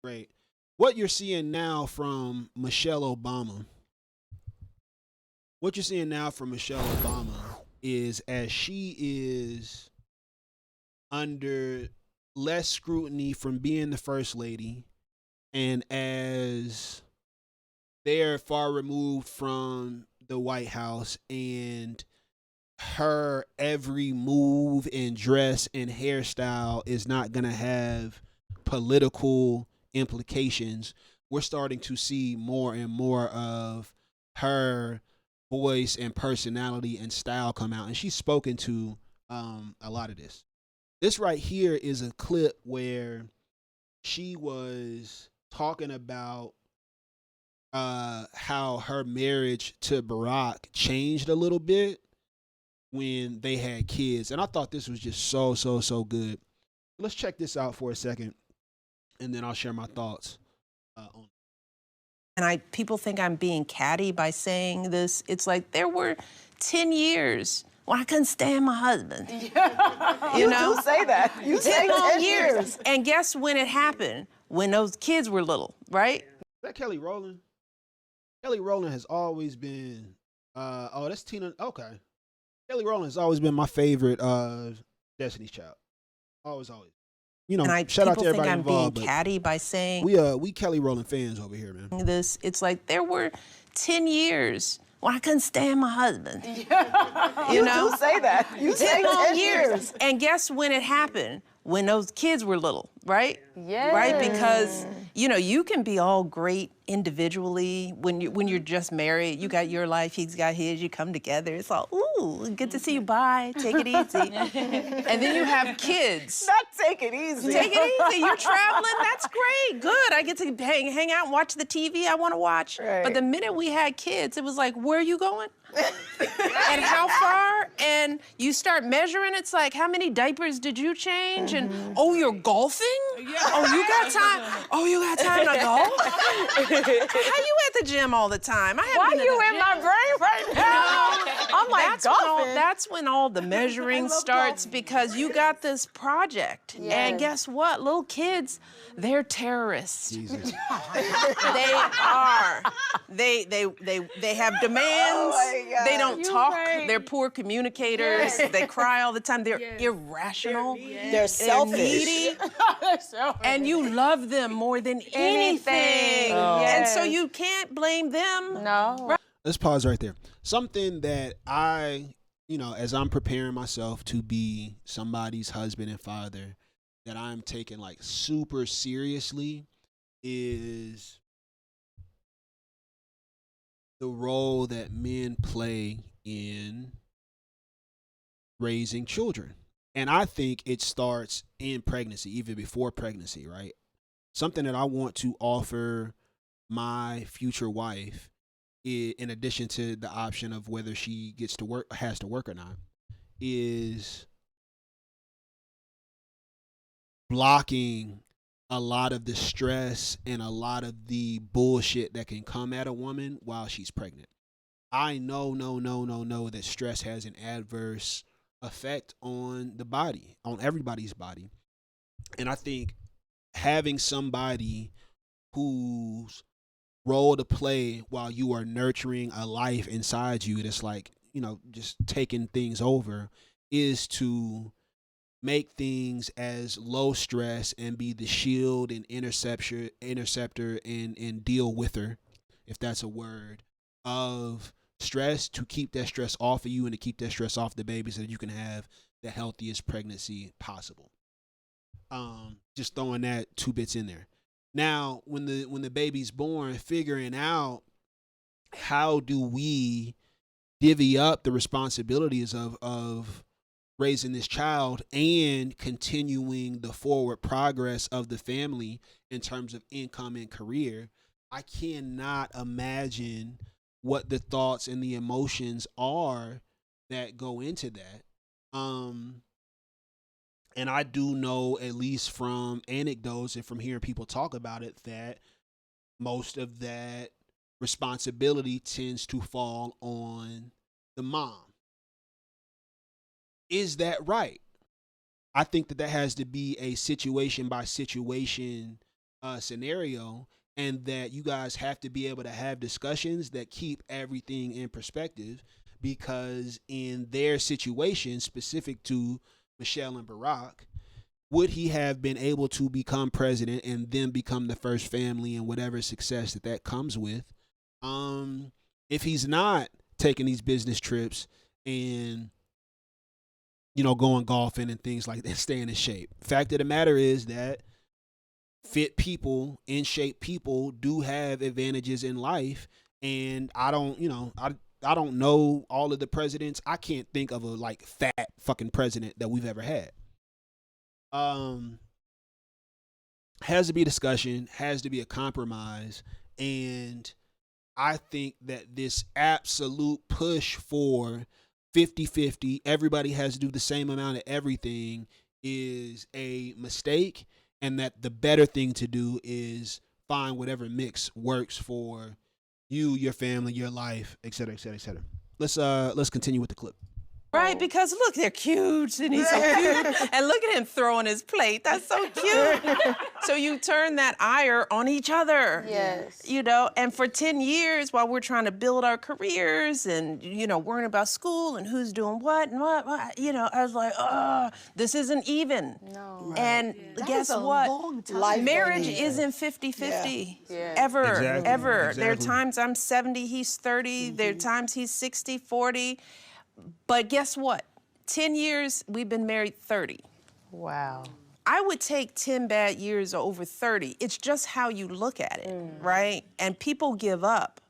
Great. What you're seeing now from Michelle Obama, what you're seeing now from Michelle Obama is as she is under less scrutiny from being the first lady, and as they're far removed from the White House, and her every move and dress and hairstyle is not going to have political implications. We're starting to see more and more of her voice and personality and style come out. And she's spoken to a lot of this. This right here is a clip where she was talking about how her marriage to Barack changed a little bit when they had kids. And I thought this was just so good. Let's check this out for a second, and then I'll share my thoughts on. And people think I'm being catty by saying this. It's like there were 10 years when I couldn't stand my husband. You know? Do say that. You 10 long years. And guess when it happened? When those kids were little, right? Is that Kelly Rowland? Kelly Rowland has always been, oh, that's Tina. Okay. Kelly Rowland has always been my favorite Destiny's Child. Always. You know, and shout out to everybody people think I'm involved. Being catty by saying we Kelly Rowland fans over here, man. This, it's like there were 10 years when I couldn't stand my husband. You know? Do say that. You 10 long years. And guess when it happened? When those kids were little, right? Yeah. Right? Because, you know, you can be all great individually when you're just married. You got your life, he's got his, you come together. It's all, ooh, good to see you, bye, take it easy. And then you have kids. Not take it easy. Take it easy, you're traveling, that's great, good. I get to hang out and watch the TV I want to watch. Right. But the minute we had kids, it was like, where are you going? And how far? And you start measuring, it's like, how many diapers did you change? And, oh, you're golfing? Yeah. Oh, you got time? Oh, you got time to golf? How you at the gym all the time? Why you in my brain right now? I'm like, that's when all the measuring starts because you got this project. Yes. And guess what? Little kids, they're terrorists. Jesus. They are. They have demands. Oh, they don't talk. Right. They're poor communicators. They cry all the time. They're irrational. They're selfish. They're needy. And you love them more than anything. Oh. And so you can't blame them. No. Right? Let's pause right there. Something that as I'm preparing myself to be somebody's husband and father, that I'm taking like super seriously is the role that men play in raising children. And I think it starts in pregnancy, even before pregnancy, right? Something that I want to offer my future wife, in addition to the option of whether she gets to work, has to work or not, is blocking a lot of the stress and a lot of the bullshit that can come at a woman while she's pregnant. I know that stress has an adverse effect on the body, on everybody's body. And I think having somebody whose role to play while you are nurturing a life inside you that's like, just taking things over, is to make things as low stress and be the shield and interceptor and deal with her, if that's a word, of stress, to keep that stress off of you and to keep that stress off the baby so that you can have the healthiest pregnancy possible. Just throwing that two bits in there. Now, when the baby's born, figuring out how do we divvy up the responsibilities of raising this child and continuing the forward progress of the family in terms of income and career, I cannot imagine what the thoughts and the emotions are that go into that. And I do know, at least from anecdotes and from hearing people talk about it, that most of that responsibility tends to fall on the mom. Is that right? I think that has to be a situation by situation scenario, and that you guys have to be able to have discussions that keep everything in perspective, because in their situation specific to Michelle and Barack, would he have been able to become president and then become the first family and whatever success that comes with, if he's not taking these business trips and going golfing and things like that, staying in shape? Fact of the matter is that fit people, in shape people do have advantages in life. And I don't know all of the presidents. I can't think of a like fat fucking president that we've ever had. Has to be a discussion, has to be a compromise. And I think that this absolute push for 50-50, everybody has to do the same amount of everything, is a mistake, and that the better thing to do is find whatever mix works for you, your family, your life, et cetera, et cetera, et cetera. Let's continue with the clip. Right, because look, they're cute, and he's so cute. And look at him throwing his plate. That's so cute. So you turn that ire on each other. Yes. And for 10 years, while we're trying to build our careers and, worrying about school and who's doing what and what, I was like, oh, this isn't even. No. And guess what? Marriage isn't 50-50. Yeah. Ever, Exactly. ever. Exactly. There are times I'm 70, he's 30. There are times he's 60, 40. But guess what? 10 years, we've been married 30. Wow. I would take 10 bad years over 30. It's just how you look at it, right? And people give up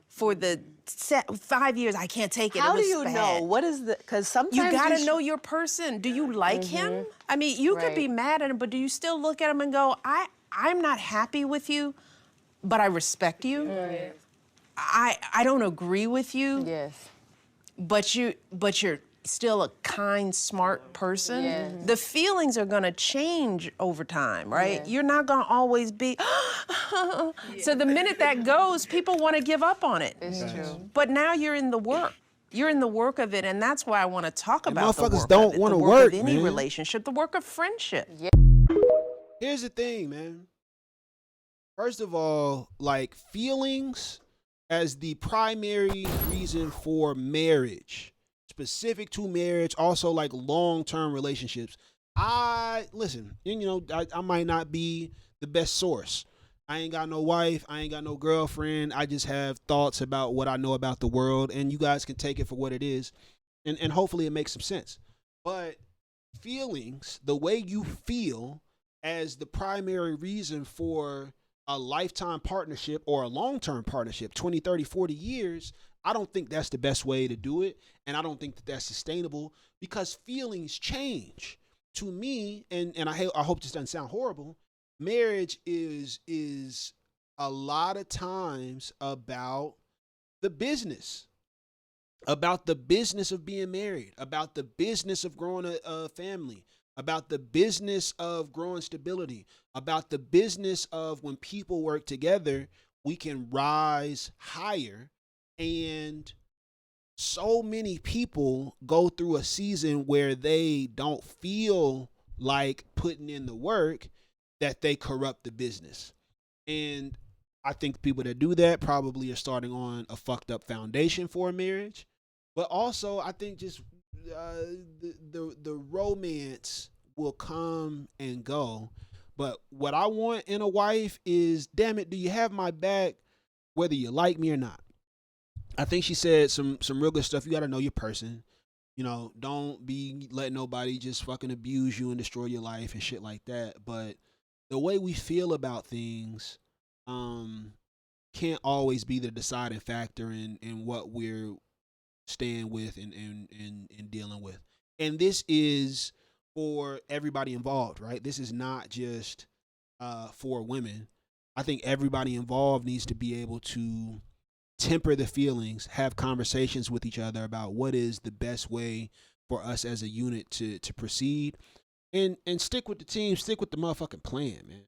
for the 5 years. I can't take it. How it was do you bad. know? What is the, because sometimes You gotta know your person. Do you like him? I mean, you could be mad at him, but do you still look at him and go, I'm not happy with you, but I respect you. Right. I don't agree with you. Yes. But you're still a kind, smart person. Yes. The feelings are gonna change over time, right? Yes. You're not gonna always be, so the minute that goes, people wanna give up on it. It's true. But now you're in the work. You're in the work of it, and that's why I wanna talk about the motherfuckers work don't of it, wanna the work, of any man. relationship, the work of friendship. Here's the thing, man. First of all, like, feelings as the primary reason for marriage, specific to marriage, also like long-term relationships. Listen, I might not be the best source. I ain't got no wife, I ain't got no girlfriend. I just have thoughts about what I know about the world, and you guys can take it for what it is, and hopefully it makes some sense. But feelings, the way you feel as the primary reason for a lifetime partnership or a long-term partnership, 20, 30, 40 years, I don't think that's the best way to do it. And I don't think that that's sustainable, because feelings change. To me, and I hope this doesn't sound horrible, marriage is a lot of times about the business. About the business of being married, about the business of growing a family, about the business of growing stability, about the business of when people work together, we can rise higher. And so many people go through a season where they don't feel like putting in the work, that they corrupt the business. And I think people that do that probably are starting on a fucked up foundation for a marriage. But also, I think just the romance will come and go. But what I want in a wife is, damn it, do you have my back whether you like me or not? I think she said some real good stuff. You got to know your person. Don't be letting nobody just fucking abuse you and destroy your life and shit like that. But the way we feel about things can't always be the deciding factor in what we're staying with and dealing with. And this is for everybody involved, right? This is not just for women. I think everybody involved needs to be able to temper the feelings, have conversations with each other about what is the best way for us as a unit to proceed, and stick with the team, stick with the motherfucking plan, man.